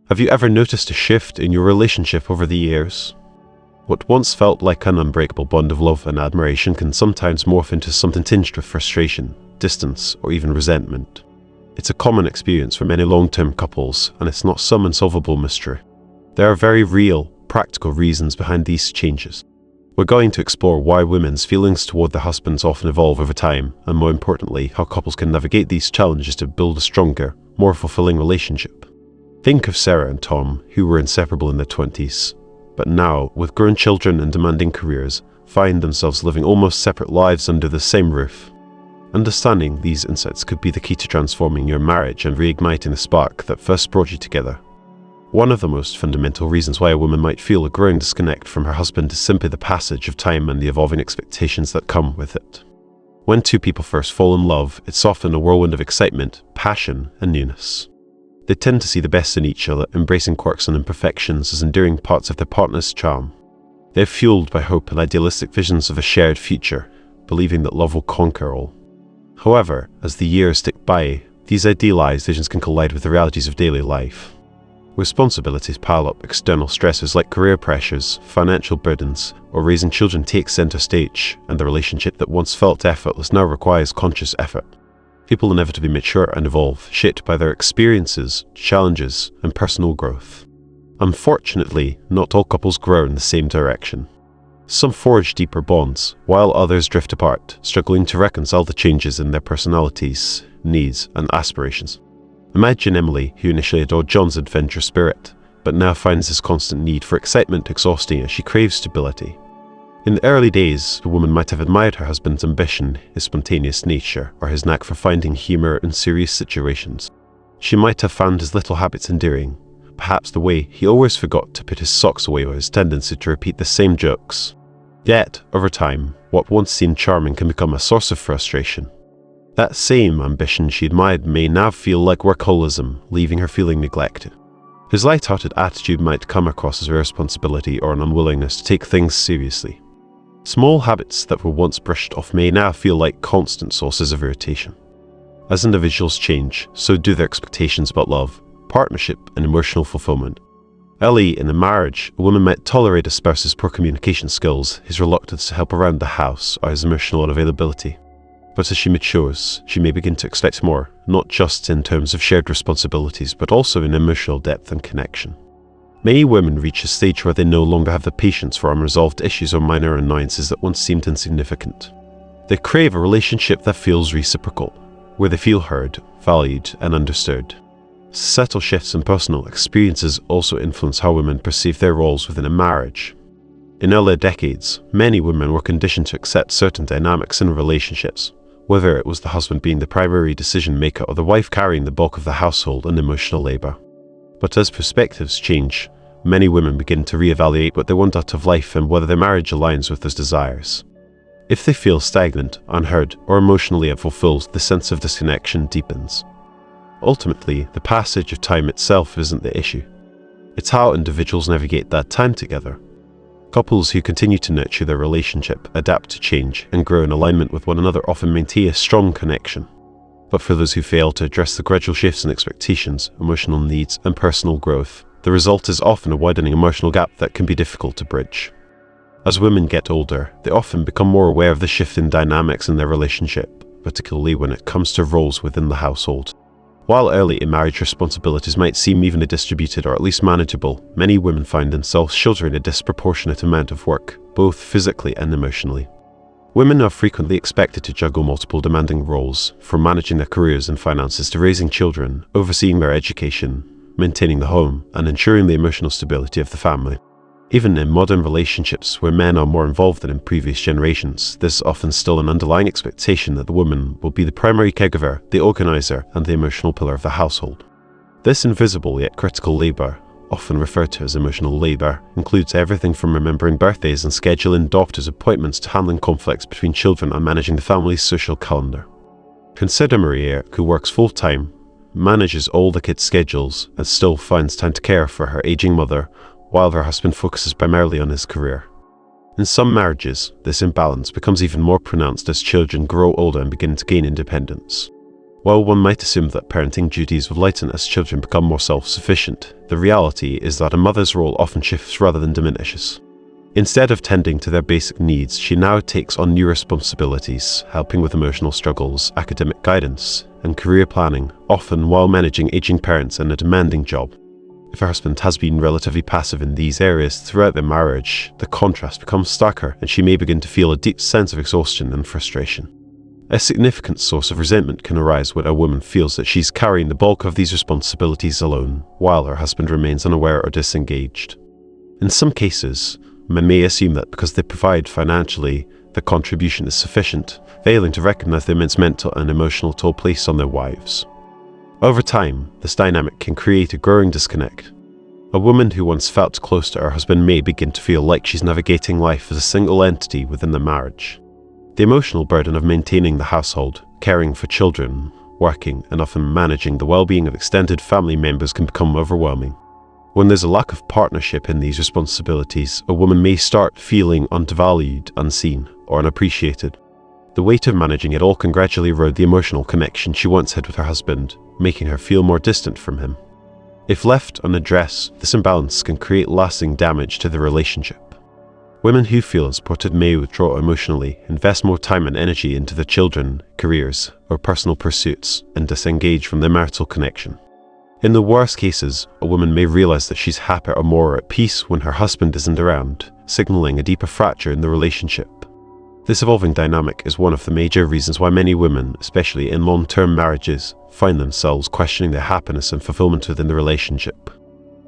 Have you ever noticed a shift in your relationship over the years? What once felt like an unbreakable bond of love and admiration can sometimes morph into something tinged with frustration, distance, or even resentment. It's a common experience for many long-term couples, and it's not some unsolvable mystery. There are very real, practical reasons behind these changes. We're going to explore why women's feelings toward their husbands often evolve over time, and more importantly, how couples can navigate these challenges to build a stronger, more fulfilling relationship. Think of Sarah and Tom, who were inseparable in their 20s, but now, with grown children and demanding careers, find themselves living almost separate lives under the same roof. Understanding these insights could be the key to transforming your marriage and reigniting the spark that first brought you together. One of the most fundamental reasons why a woman might feel a growing disconnect from her husband is simply the passage of time and the evolving expectations that come with it. When two people first fall in love, it's often a whirlwind of excitement, passion, and newness. They tend to see the best in each other, embracing quirks and imperfections as enduring parts of their partner's charm. They're fueled by hope and idealistic visions of a shared future, believing that love will conquer all. However, as the years tick by, these idealized visions can collide with the realities of daily life. Responsibilities pile up, external stressors like career pressures, financial burdens, or raising children take center stage, and the relationship that once felt effortless now requires conscious effort. People inevitably mature and evolve, shaped by their experiences, challenges, and personal growth. Unfortunately, not all couples grow in the same direction. Some forge deeper bonds, while others drift apart, struggling to reconcile the changes in their personalities, needs, and aspirations. Imagine Emily, who initially adored John's adventurous spirit, but now finds his constant need for excitement exhausting as she craves stability. In the early days, the woman might have admired her husband's ambition, his spontaneous nature, or his knack for finding humor in serious situations. She might have found his little habits endearing, perhaps the way he always forgot to put his socks away or his tendency to repeat the same jokes. Yet, over time, what once seemed charming can become a source of frustration. That same ambition she admired may now feel like workaholism, leaving her feeling neglected. His light-hearted attitude might come across as irresponsibility or an unwillingness to take things seriously. Small habits that were once brushed off may now feel like constant sources of irritation. As individuals change, so do their expectations about love, partnership, and emotional fulfillment. Early in a marriage, a woman might tolerate a spouse's poor communication skills, his reluctance to help around the house, or his emotional unavailability. But as she matures, she may begin to expect more, not just in terms of shared responsibilities, but also in emotional depth and connection. Many women reach a stage where they no longer have the patience for unresolved issues or minor annoyances that once seemed insignificant. They crave a relationship that feels reciprocal, where they feel heard, valued, and understood. Subtle shifts in personal experiences also influence how women perceive their roles within a marriage. In earlier decades, many women were conditioned to accept certain dynamics in relationships, whether it was the husband being the primary decision maker or the wife carrying the bulk of the household and emotional labor. But as perspectives change, many women begin to reevaluate what they want out of life and whether their marriage aligns with those desires. If they feel stagnant, unheard, or emotionally unfulfilled, the sense of disconnection deepens. Ultimately, the passage of time itself isn't the issue. It's how individuals navigate that time together. Couples who continue to nurture their relationship, adapt to change, and grow in alignment with one another often maintain a strong connection. But for those who fail to address the gradual shifts in expectations, emotional needs, and personal growth, the result is often a widening emotional gap that can be difficult to bridge. As women get older, they often become more aware of the shift in dynamics in their relationship, particularly when it comes to roles within the household. While early in marriage responsibilities might seem evenly distributed or at least manageable, many women find themselves shouldering a disproportionate amount of work, both physically and emotionally. Women are frequently expected to juggle multiple demanding roles, from managing their careers and finances to raising children, overseeing their education, maintaining the home, and ensuring the emotional stability of the family. Even in modern relationships where men are more involved than in previous generations, there's often still an underlying expectation that the woman will be the primary caregiver, the organizer, and the emotional pillar of the household. This invisible yet critical labor, often referred to as emotional labor, includes everything from remembering birthdays and scheduling doctor's appointments to handling conflicts between children and managing the family's social calendar. Consider Maria, who works full-time, manages all the kids' schedules, and still finds time to care for her aging mother, while her husband focuses primarily on his career. In some marriages, this imbalance becomes even more pronounced as children grow older and begin to gain independence. While one might assume that parenting duties will lighten as children become more self-sufficient, the reality is that a mother's role often shifts rather than diminishes. Instead of tending to their basic needs, she now takes on new responsibilities, helping with emotional struggles, academic guidance, and career planning, often while managing aging parents and a demanding job. If her husband has been relatively passive in these areas throughout their marriage, the contrast becomes starker and she may begin to feel a deep sense of exhaustion and frustration. A significant source of resentment can arise when a woman feels that she's carrying the bulk of these responsibilities alone, while her husband remains unaware or disengaged. In some cases, men may assume that because they provide financially, the contribution is sufficient, failing to recognize the immense mental and emotional toll placed on their wives. Over time, this dynamic can create a growing disconnect. A woman who once felt close to her husband may begin to feel like she's navigating life as a single entity within the marriage. The emotional burden of maintaining the household, caring for children, working, and often managing the well-being of extended family members can become overwhelming. When there's a lack of partnership in these responsibilities, a woman may start feeling undervalued, unseen, or unappreciated. The weight of managing it all can gradually erode the emotional connection she once had with her husband, making her feel more distant from him. If left unaddressed, this imbalance can create lasting damage to the relationship. Women who feel supported may withdraw emotionally, invest more time and energy into their children, careers, or personal pursuits, and disengage from their marital connection. In the worst cases, a woman may realize that she's happier or more at peace when her husband isn't around, signaling a deeper fracture in the relationship. This evolving dynamic is one of the major reasons why many women, especially in long-term marriages, find themselves questioning their happiness and fulfillment within the relationship.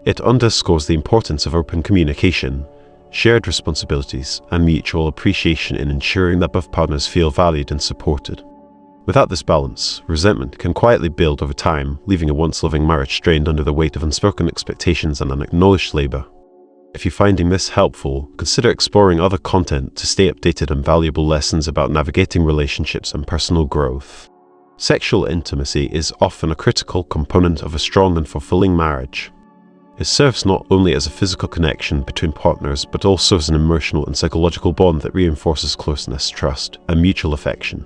It underscores the importance of open communication, shared responsibilities, and mutual appreciation in ensuring that both partners feel valued and supported. Without this balance, resentment can quietly build over time, leaving a once-loving marriage strained under the weight of unspoken expectations and unacknowledged labor. If you're finding this helpful, consider exploring other content to stay updated on valuable lessons about navigating relationships and personal growth. Sexual intimacy is often a critical component of a strong and fulfilling marriage. It serves not only as a physical connection between partners, but also as an emotional and psychological bond that reinforces closeness, trust, and mutual affection.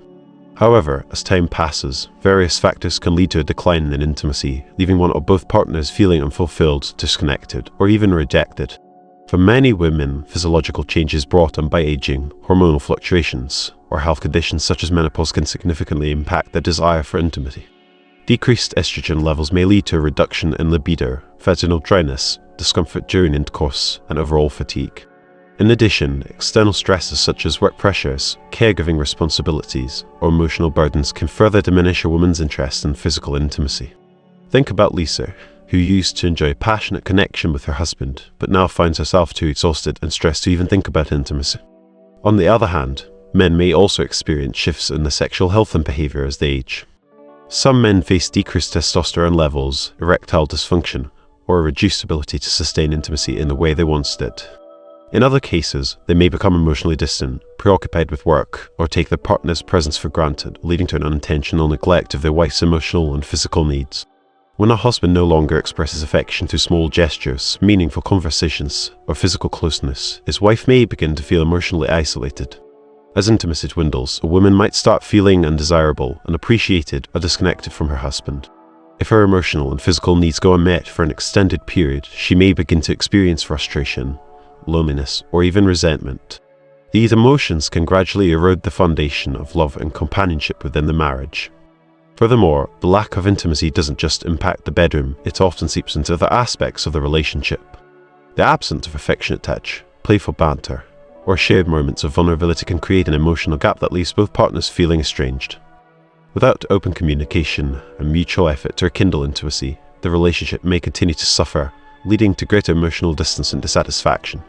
However, as time passes, various factors can lead to a decline in intimacy, leaving one or both partners feeling unfulfilled, disconnected, or even rejected. For many women, physiological changes brought on by aging, hormonal fluctuations, or health conditions such as menopause can significantly impact their desire for intimacy. Decreased estrogen levels may lead to a reduction in libido, vaginal dryness, discomfort during intercourse, and overall fatigue. In addition, external stresses such as work pressures, caregiving responsibilities, or emotional burdens can further diminish a woman's interest in physical intimacy. Think about Lisa, who used to enjoy a passionate connection with her husband, but now finds herself too exhausted and stressed to even think about intimacy. On the other hand, men may also experience shifts in their sexual health and behavior as they age. Some men face decreased testosterone levels, erectile dysfunction, or a reduced ability to sustain intimacy in the way they once did. In other cases, they may become emotionally distant, preoccupied with work, or take their partner's presence for granted, leading to an unintentional neglect of their wife's emotional and physical needs. When a husband no longer expresses affection through small gestures, meaningful conversations, or physical closeness, his wife may begin to feel emotionally isolated. As intimacy dwindles, a woman might start feeling undesirable, unappreciated, or disconnected from her husband. If her emotional and physical needs go unmet for an extended period, she may begin to experience frustration, loneliness, or even resentment. These emotions can gradually erode the foundation of love and companionship within the marriage. Furthermore, the lack of intimacy doesn't just impact the bedroom, it often seeps into other aspects of the relationship. The absence of affectionate touch, playful banter, or shared moments of vulnerability can create an emotional gap that leaves both partners feeling estranged. Without open communication and mutual effort to rekindle intimacy, the relationship may continue to suffer, leading to greater emotional distance and dissatisfaction.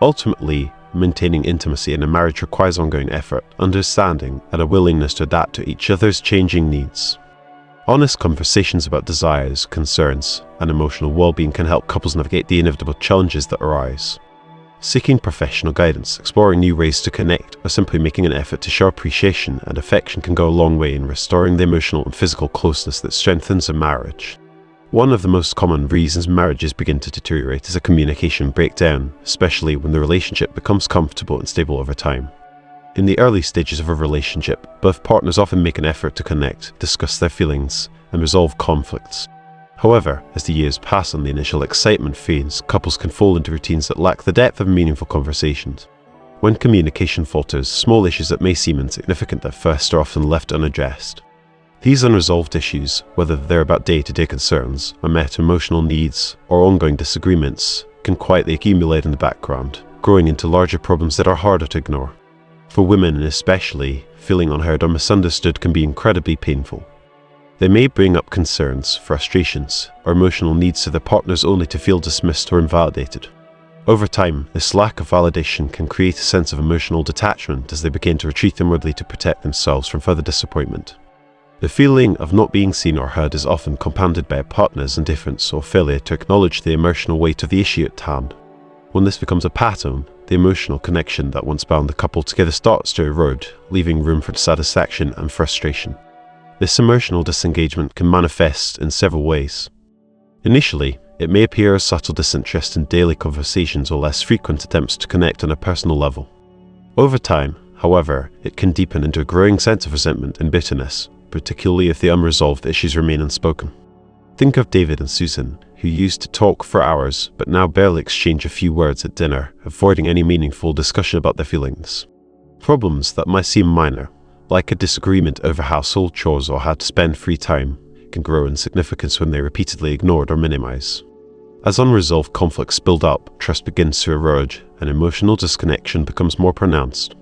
Ultimately, maintaining intimacy in a marriage requires ongoing effort, understanding, and a willingness to adapt to each other's changing needs. Honest conversations about desires, concerns, and emotional well-being can help couples navigate the inevitable challenges that arise. Seeking professional guidance, exploring new ways to connect, or simply making an effort to show appreciation and affection can go a long way in restoring the emotional and physical closeness that strengthens a marriage. One of the most common reasons marriages begin to deteriorate is a communication breakdown, especially when the relationship becomes comfortable and stable over time. In the early stages of a relationship, both partners often make an effort to connect, discuss their feelings, and resolve conflicts. However, as the years pass and the initial excitement fades, couples can fall into routines that lack the depth of meaningful conversations. When communication falters, small issues that may seem insignificant at first are often left unaddressed. These unresolved issues, whether they're about day-to-day concerns, unmet emotional needs, or ongoing disagreements, can quietly accumulate in the background, growing into larger problems that are harder to ignore. For women especially, feeling unheard or misunderstood can be incredibly painful. They may bring up concerns, frustrations, or emotional needs to their partners only to feel dismissed or invalidated. Over time, this lack of validation can create a sense of emotional detachment as they begin to retreat inwardly to protect themselves from further disappointment. The feeling of not being seen or heard is often compounded by a partner's indifference or failure to acknowledge the emotional weight of the issue at hand. When this becomes a pattern, the emotional connection that once bound the couple together starts to erode, leaving room for dissatisfaction and frustration. This emotional disengagement can manifest in several ways. Initially, it may appear as subtle disinterest in daily conversations or less frequent attempts to connect on a personal level. Over time, however, it can deepen into a growing sense of resentment and bitterness, particularly if the unresolved issues remain unspoken. Think of David and Susan, who used to talk for hours but now barely exchange a few words at dinner, avoiding any meaningful discussion about their feelings. Problems that might seem minor, like a disagreement over household chores or how to spend free time, can grow in significance when they're repeatedly ignored or minimized. As unresolved conflicts build up, trust begins to erode, and emotional disconnection becomes more pronounced.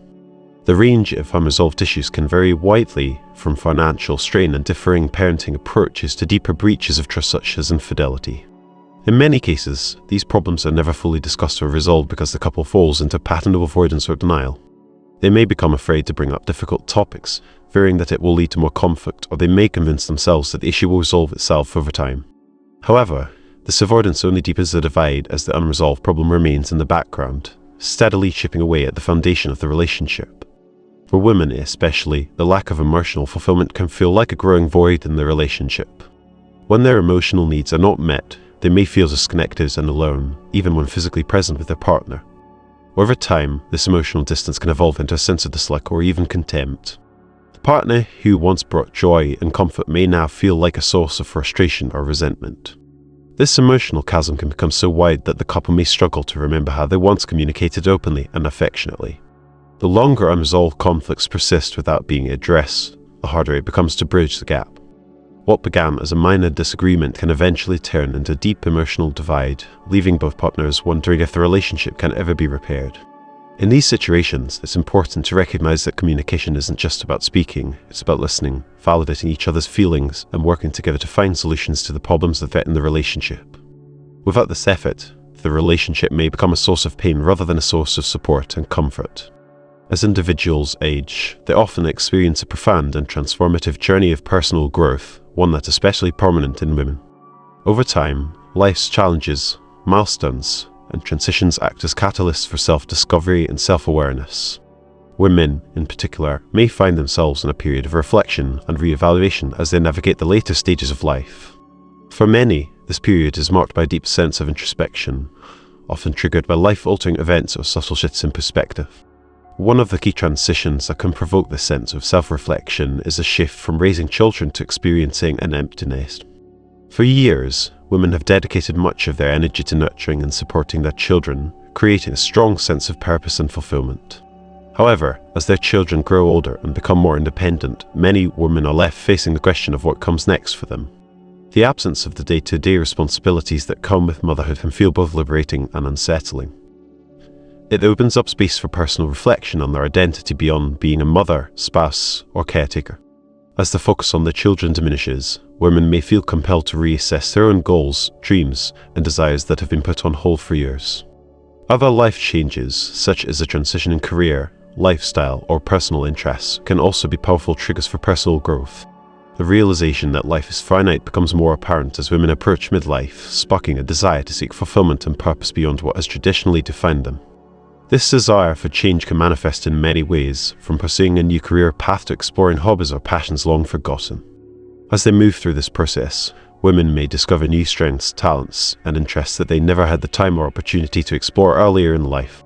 The range of unresolved issues can vary widely, from financial strain and differing parenting approaches to deeper breaches of trust such as infidelity. In many cases, these problems are never fully discussed or resolved because the couple falls into a pattern of avoidance or denial. They may become afraid to bring up difficult topics, fearing that it will lead to more conflict, or they may convince themselves that the issue will resolve itself over time. However, this avoidance only deepens the divide as the unresolved problem remains in the background, steadily chipping away at the foundation of the relationship. For women especially, the lack of emotional fulfillment can feel like a growing void in the relationship. When their emotional needs are not met, they may feel disconnected and alone, even when physically present with their partner. Over time, this emotional distance can evolve into a sense of dislike or even contempt. The partner who once brought joy and comfort may now feel like a source of frustration or resentment. This emotional chasm can become so wide that the couple may struggle to remember how they once communicated openly and affectionately. The longer unresolved conflicts persist without being addressed, the harder it becomes to bridge the gap. What began as a minor disagreement can eventually turn into a deep emotional divide, leaving both partners wondering if the relationship can ever be repaired. In these situations, it's important to recognize that communication isn't just about speaking, it's about listening, validating each other's feelings, and working together to find solutions to the problems that threaten the relationship. Without this effort, the relationship may become a source of pain rather than a source of support and comfort. As individuals age, they often experience a profound and transformative journey of personal growth, one that's especially prominent in women. Over time, life's challenges, milestones, and transitions act as catalysts for self-discovery and self-awareness. Women, in particular, may find themselves in a period of reflection and re-evaluation as they navigate the later stages of life. For many, this period is marked by a deep sense of introspection, often triggered by life-altering events or subtle shifts in perspective. One of the key transitions that can provoke this sense of self-reflection is a shift from raising children to experiencing an empty nest. For years, women have dedicated much of their energy to nurturing and supporting their children, creating a strong sense of purpose and fulfillment. However, as their children grow older and become more independent, many women are left facing the question of what comes next for them. The absence of the day-to-day responsibilities that come with motherhood can feel both liberating and unsettling. It opens up space for personal reflection on their identity beyond being a mother, spouse, or caretaker. As the focus on their children diminishes, women may feel compelled to reassess their own goals, dreams, and desires that have been put on hold for years. Other life changes, such as a transition in career, lifestyle, or personal interests, can also be powerful triggers for personal growth. The realization that life is finite becomes more apparent as women approach midlife, sparking a desire to seek fulfillment and purpose beyond what has traditionally defined them. This desire for change can manifest in many ways, from pursuing a new career path to exploring hobbies or passions long forgotten. As they move through this process, women may discover new strengths, talents, and interests that they never had the time or opportunity to explore earlier in life.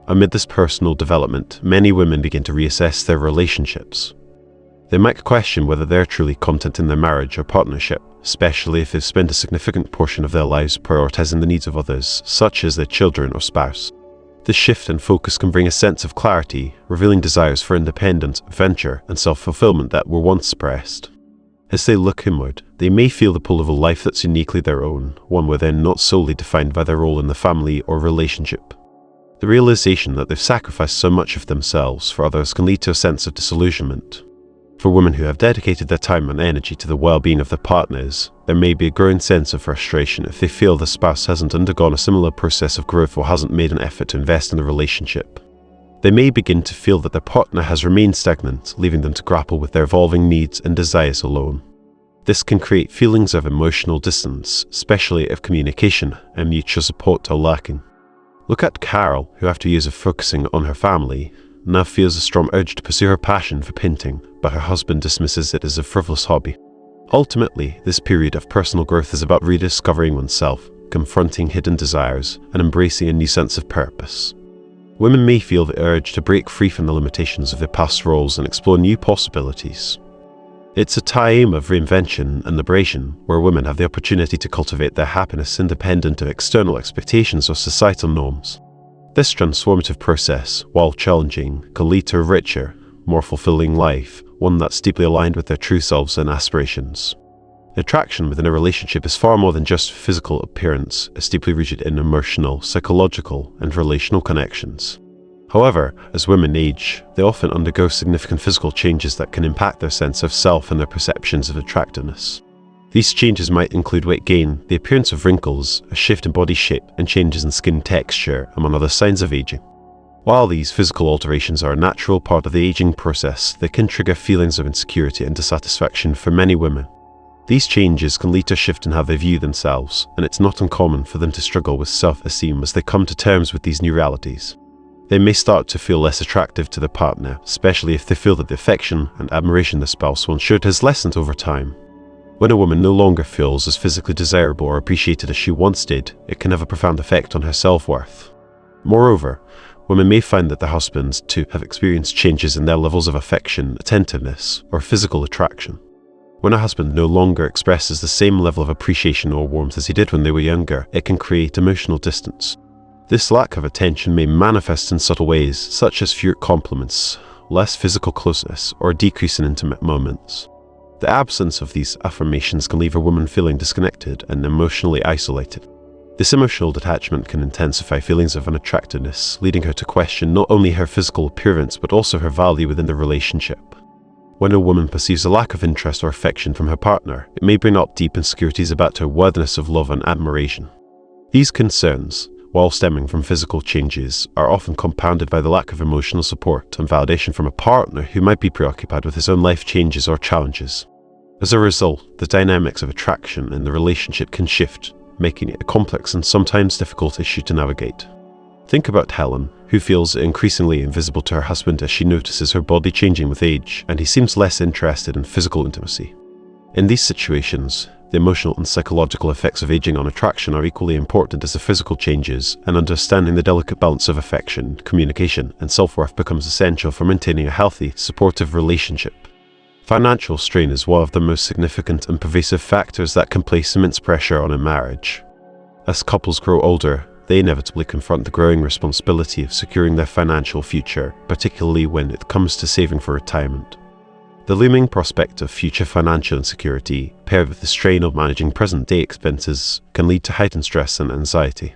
Amid this personal development, many women begin to reassess their relationships. They might question whether they're truly content in their marriage or partnership, especially if they've spent a significant portion of their lives prioritizing the needs of others, such as their children or spouse. This shift in focus can bring a sense of clarity, revealing desires for independence, adventure, and self-fulfillment that were once suppressed. As they look inward, they may feel the pull of a life that's uniquely their own, one where they're not solely defined by their role in the family or relationship. The realization that they've sacrificed so much of themselves for others can lead to a sense of disillusionment. For women who have dedicated their time and energy to the well-being of their partners, there may be a growing sense of frustration if they feel the spouse hasn't undergone a similar process of growth or hasn't made an effort to invest in the relationship. They may begin to feel that their partner has remained stagnant, leaving them to grapple with their evolving needs and desires alone. This can create feelings of emotional distance, especially if communication and mutual support are lacking. Look at Carol, who after years of focusing on her family, now feels a strong urge to pursue her passion for painting, but her husband dismisses it as a frivolous hobby. Ultimately, this period of personal growth is about rediscovering oneself, confronting hidden desires, and embracing a new sense of purpose. Women may feel the urge to break free from the limitations of their past roles and explore new possibilities. It's a time of reinvention and liberation, where women have the opportunity to cultivate their happiness independent of external expectations or societal norms. This transformative process, while challenging, can lead to a richer, more fulfilling life, one that's deeply aligned with their true selves and aspirations. Attraction within a relationship is far more than just physical appearance. It's deeply rooted in emotional, psychological, and relational connections. However, as women age, they often undergo significant physical changes that can impact their sense of self and their perceptions of attractiveness. These changes might include weight gain, the appearance of wrinkles, a shift in body shape, and changes in skin texture, among other signs of aging. While these physical alterations are a natural part of the aging process, they can trigger feelings of insecurity and dissatisfaction for many women. These changes can lead to a shift in how they view themselves, and it's not uncommon for them to struggle with self-esteem as they come to terms with these new realities. They may start to feel less attractive to their partner, especially if they feel that the affection and admiration their spouse once showed has lessened over time. When a woman no longer feels as physically desirable or appreciated as she once did, it can have a profound effect on her self-worth. Moreover, women may find that their husbands, too, have experienced changes in their levels of affection, attentiveness, or physical attraction. When a husband no longer expresses the same level of appreciation or warmth as he did when they were younger, it can create emotional distance. This lack of attention may manifest in subtle ways, such as fewer compliments, less physical closeness, or a decrease in intimate moments. The absence of these affirmations can leave a woman feeling disconnected and emotionally isolated. This emotional detachment can intensify feelings of unattractiveness, leading her to question not only her physical appearance but also her value within the relationship. When a woman perceives a lack of interest or affection from her partner, it may bring up deep insecurities about her worthiness of love and admiration. These concerns, while stemming from physical changes, are often compounded by the lack of emotional support and validation from a partner who might be preoccupied with his own life changes or challenges. As a result, the dynamics of attraction in the relationship can shift, making it a complex and sometimes difficult issue to navigate. Think about Helen, who feels increasingly invisible to her husband as she notices her body changing with age, and he seems less interested in physical intimacy. In these situations, the emotional and psychological effects of aging on attraction are equally important as the physical changes, and understanding the delicate balance of affection, communication, and self-worth becomes essential for maintaining a healthy, supportive relationship. Financial strain is one of the most significant and pervasive factors that can place immense pressure on a marriage. As couples grow older, they inevitably confront the growing responsibility of securing their financial future, particularly when it comes to saving for retirement. The looming prospect of future financial insecurity, paired with the strain of managing present-day expenses, can lead to heightened stress and anxiety.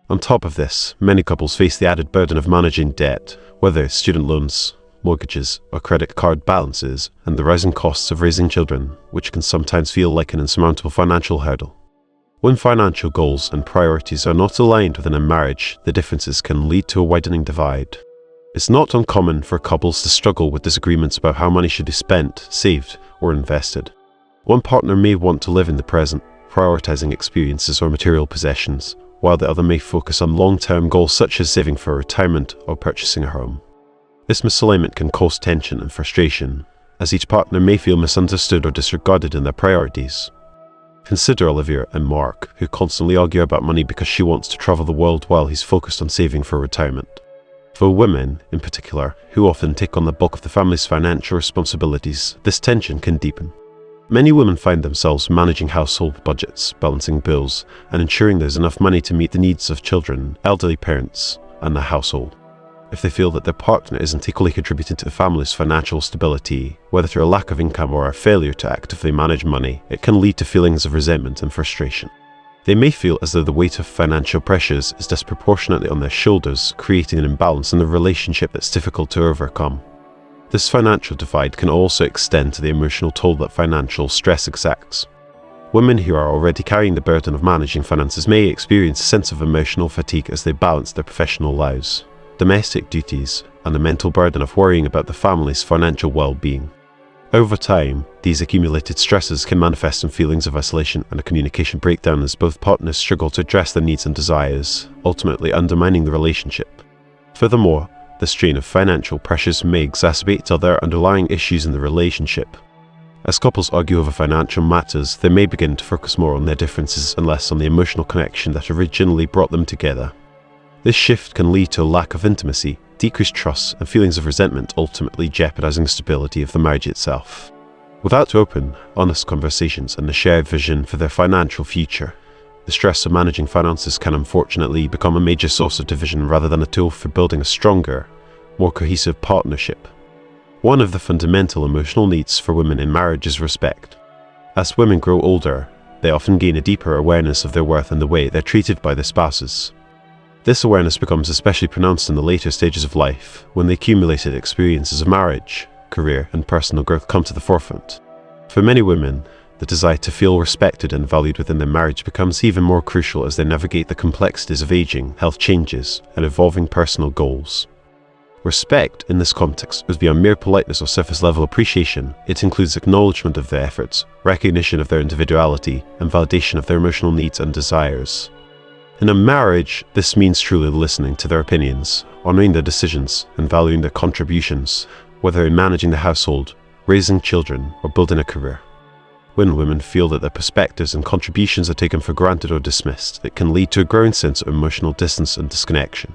On top of this, many couples face the added burden of managing debt, whether it's student loans, mortgages, or credit card balances, and the rising costs of raising children, which can sometimes feel like an insurmountable financial hurdle. When financial goals and priorities are not aligned within a marriage, the differences can lead to a widening divide. It's not uncommon for couples to struggle with disagreements about how money should be spent, saved, or invested. One partner may want to live in the present, prioritizing experiences or material possessions, while the other may focus on long-term goals such as saving for retirement or purchasing a home. This misalignment can cause tension and frustration, as each partner may feel misunderstood or disregarded in their priorities. Consider Olivia and Mark, who constantly argue about money because she wants to travel the world while he's focused on saving for retirement. For women, in particular, who often take on the bulk of the family's financial responsibilities, this tension can deepen. Many women find themselves managing household budgets, balancing bills, and ensuring there's enough money to meet the needs of children, elderly parents, and the household. If they feel that their partner isn't equally contributing to the family's financial stability, whether through a lack of income or a failure to actively manage money, it can lead to feelings of resentment and frustration. They may feel as though the weight of financial pressures is disproportionately on their shoulders, creating an imbalance in the relationship that's difficult to overcome. This financial divide can also extend to the emotional toll that financial stress exacts. Women who are already carrying the burden of managing finances may experience a sense of emotional fatigue as they balance their professional lives, domestic duties, and the mental burden of worrying about the family's financial well-being. Over time, these accumulated stresses can manifest in feelings of isolation and a communication breakdown as both partners struggle to address their needs and desires, ultimately undermining the relationship. Furthermore, the strain of financial pressures may exacerbate other underlying issues in the relationship. As couples argue over financial matters, they may begin to focus more on their differences and less on the emotional connection that originally brought them together. This shift can lead to a lack of intimacy, decreased trust, and feelings of resentment, ultimately jeopardizing the stability of the marriage itself. Without open, honest conversations and a shared vision for their financial future, the stress of managing finances can unfortunately become a major source of division rather than a tool for building a stronger, more cohesive partnership. One of the fundamental emotional needs for women in marriage is respect. As women grow older, they often gain a deeper awareness of their worth and the way they're treated by their spouses. This awareness becomes especially pronounced in the later stages of life, when the accumulated experiences of marriage, career, and personal growth come to the forefront. For many women, the desire to feel respected and valued within their marriage becomes even more crucial as they navigate the complexities of aging, health changes, and evolving personal goals. Respect, in this context, is beyond mere politeness or surface-level appreciation. It includes acknowledgement of their efforts, recognition of their individuality, and validation of their emotional needs and desires. In a marriage, this means truly listening to their opinions, honoring their decisions, and valuing their contributions, whether in managing the household, raising children, or building a career. When women feel that their perspectives and contributions are taken for granted or dismissed, it can lead to a growing sense of emotional distance and disconnection.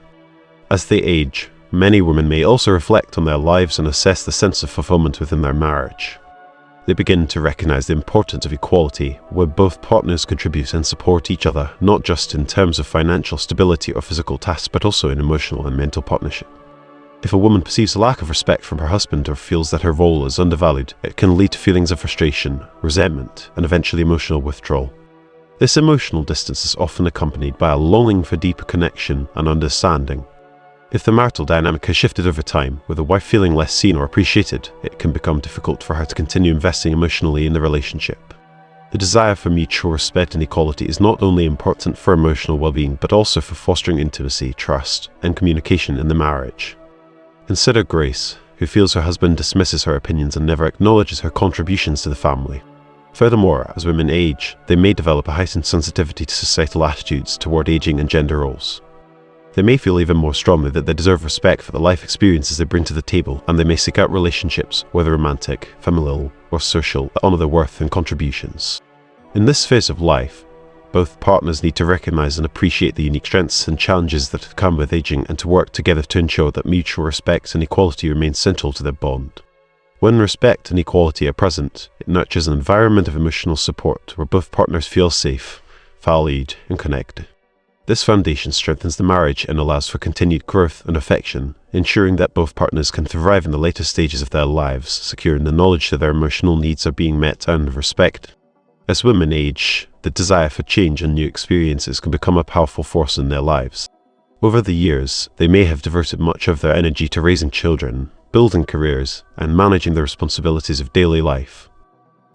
As they age, many women may also reflect on their lives and assess the sense of fulfillment within their marriage. They begin to recognize the importance of equality, where both partners contribute and support each other, not just in terms of financial stability or physical tasks, but also in emotional and mental partnership. If a woman perceives a lack of respect from her husband or feels that her role is undervalued, it can lead to feelings of frustration, resentment, and eventually emotional withdrawal. This emotional distance is often accompanied by a longing for deeper connection and understanding. If the marital dynamic has shifted over time, with the wife feeling less seen or appreciated, it can become difficult for her to continue investing emotionally in the relationship. The desire for mutual respect and equality is not only important for emotional well-being, but also for fostering intimacy, trust, and communication in the marriage. Consider Grace, who feels her husband dismisses her opinions and never acknowledges her contributions to the family. Furthermore, as women age, they may develop a heightened sensitivity to societal attitudes toward aging and gender roles. They may feel even more strongly that they deserve respect for the life experiences they bring to the table, and they may seek out relationships, whether romantic, familial, or social, that honor their worth and contributions. In this phase of life, both partners need to recognize and appreciate the unique strengths and challenges that come with aging and to work together to ensure that mutual respect and equality remain central to their bond. When respect and equality are present, it nurtures an environment of emotional support where both partners feel safe, valued, and connected. This foundation strengthens the marriage and allows for continued growth and affection, ensuring that both partners can thrive in the later stages of their lives, secure in the knowledge that their emotional needs are being met and respected. As women age, the desire for change and new experiences can become a powerful force in their lives. Over the years, they may have diverted much of their energy to raising children, building careers, and managing the responsibilities of daily life.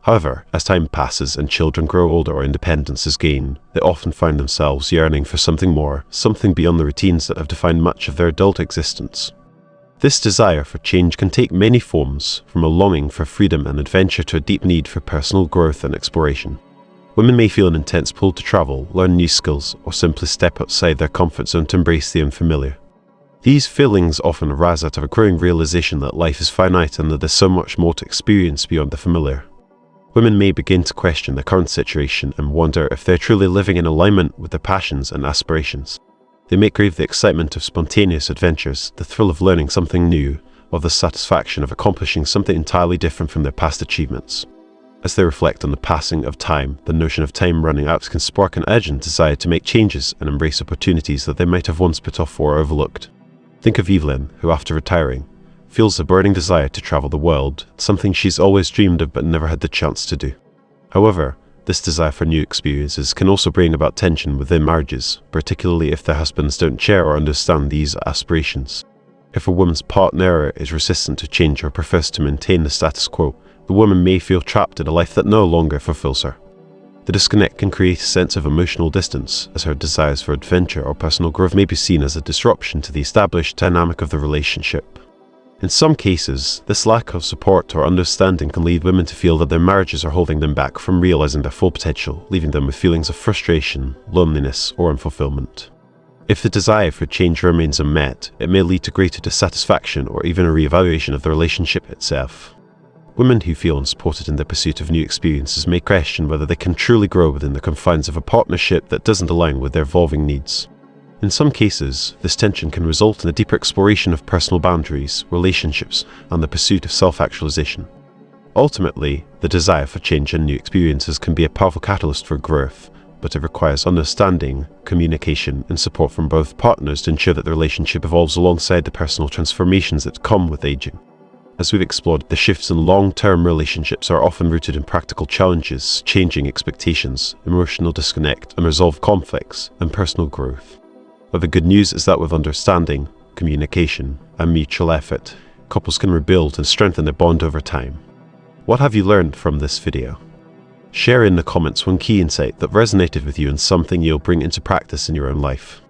However, as time passes and children grow older or independence is gained, they often find themselves yearning for something more, something beyond the routines that have defined much of their adult existence. This desire for change can take many forms, from a longing for freedom and adventure to a deep need for personal growth and exploration. Women may feel an intense pull to travel, learn new skills, or simply step outside their comfort zone to embrace the unfamiliar. These feelings often arise out of a growing realization that life is finite and that there's so much more to experience beyond the familiar. Women may begin to question their current situation and wonder if they're truly living in alignment with their passions and aspirations. They may crave the excitement of spontaneous adventures, the thrill of learning something new, or the satisfaction of accomplishing something entirely different from their past achievements. As they reflect on the passing of time, the notion of time running out can spark an urgent desire to make changes and embrace opportunities that they might have once put off or overlooked. Think of Evelyn, who after retiring, feels a burning desire to travel the world, something she's always dreamed of but never had the chance to do. However, this desire for new experiences can also bring about tension within marriages, particularly if their husbands don't share or understand these aspirations. If a woman's partner is resistant to change or prefers to maintain the status quo, the woman may feel trapped in a life that no longer fulfills her. The disconnect can create a sense of emotional distance, as her desires for adventure or personal growth may be seen as a disruption to the established dynamic of the relationship. In some cases, this lack of support or understanding can lead women to feel that their marriages are holding them back from realizing their full potential, leaving them with feelings of frustration, loneliness, or unfulfillment. If the desire for change remains unmet, it may lead to greater dissatisfaction or even a re-evaluation of the relationship itself. Women who feel unsupported in their pursuit of new experiences may question whether they can truly grow within the confines of a partnership that doesn't align with their evolving needs. In some cases, this tension can result in a deeper exploration of personal boundaries, relationships, and the pursuit of self-actualization. Ultimately, the desire for change and new experiences can be a powerful catalyst for growth, but it requires understanding, communication, and support from both partners to ensure that the relationship evolves alongside the personal transformations that come with aging. As we've explored, the shifts in long-term relationships are often rooted in practical challenges, changing expectations, emotional disconnect, unresolved conflicts, and personal growth. But the good news is that with understanding, communication, and mutual effort, couples can rebuild and strengthen their bond over time. What have you learned from this video? Share in the comments one key insight that resonated with you and something you'll bring into practice in your own life.